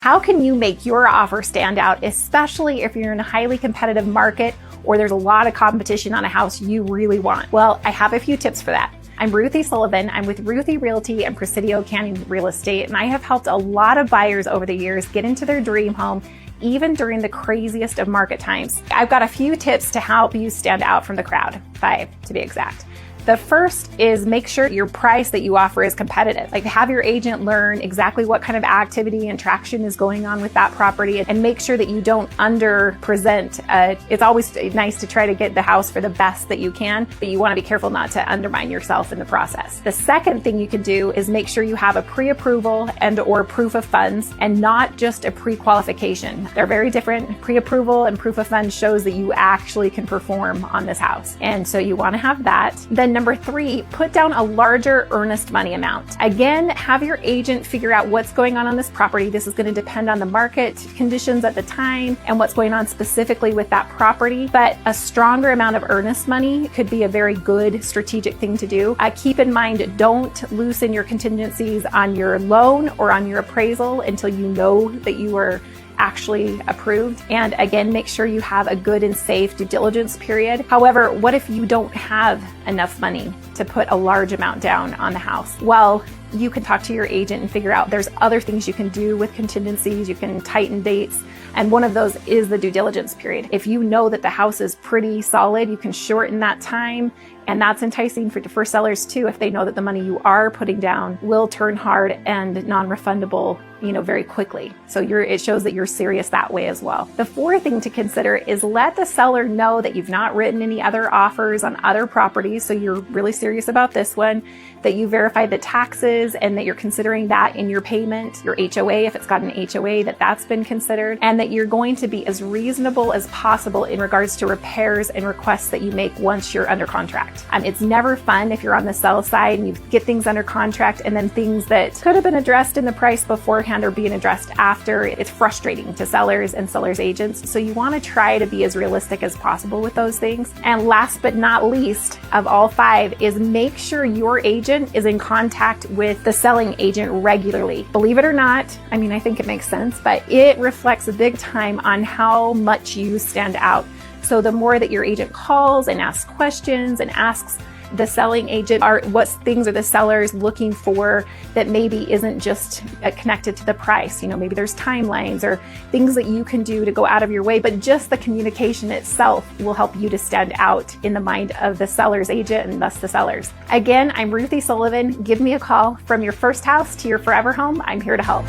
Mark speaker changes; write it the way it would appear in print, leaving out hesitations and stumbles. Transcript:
Speaker 1: How can you make your offer stand out, especially if you're in a highly competitive market or there's a lot of competition on a house you really want? Well, I have a few tips for that. I'm Ruthie Sullivan. I'm with Ruthie Realty and Presidio Canyon Real Estate, and I have helped a lot of buyers over the years get into their dream home, even during the craziest of market times. I've got a few tips to help you stand out from the crowd, 5 to be exact. The first is make sure your price that you offer is competitive. Like, have your agent learn exactly what kind of activity and traction is going on with that property, and make sure that you don't under-present. It's always nice to try to get the house for the best that you can, but you want to be careful not to undermine yourself in the process. The second thing you can do is make sure you have a pre-approval and or proof of funds, and not just a pre-qualification. They're very different. Pre-approval and proof of funds shows that you actually can perform on this house. And so you want to have that. Then number 3, put down a larger earnest money amount. Again, have your agent figure out what's going on this property. This is going to depend on the market conditions at the time and what's going on specifically with that property. But a stronger amount of earnest money could be a very good strategic thing to do. Keep in mind, don't loosen your contingencies on your loan or on your appraisal until you know that you are actually approved. And again, make sure you have a good and safe due diligence period. However, what if you don't have enough money to put a large amount down on the house? Well, you can talk to your agent and figure out there's other things you can do with contingencies. You can tighten dates. And one of those is the due diligence period. If you know that the house is pretty solid, you can shorten that time. And that's enticing for sellers too, if they know that the money you are putting down will turn hard and non-refundable, very quickly. So it shows that you're serious that way as well. The fourth thing to consider is let the seller know that you've not written any other offers on other properties. So you're really serious about this one, that you verified the taxes and that you're considering that in your payment, your HOA, if it's got an HOA, that's been considered, and that you're going to be as reasonable as possible in regards to repairs and requests that you make once you're under contract. It's never fun if you're on the sell side and you get things under contract and then things that could have been addressed in the price beforehand are being addressed after. It's frustrating to sellers and sellers agents. So you want to try to be as realistic as possible with those things. And last but not least of all 5 is make sure your agent is in contact with the selling agent regularly. Believe it or not, I think it makes sense, but it reflects a big time on how much you stand out. So the more that your agent calls and asks questions and asks the selling agent, what things are the sellers looking for that maybe isn't just connected to the price. Maybe there's timelines or things that you can do to go out of your way, but just the communication itself will help you to stand out in the mind of the seller's agent and thus the sellers. Again, I'm Ruthie Sullivan. Give me a call. From your first house to your forever home, I'm here to help.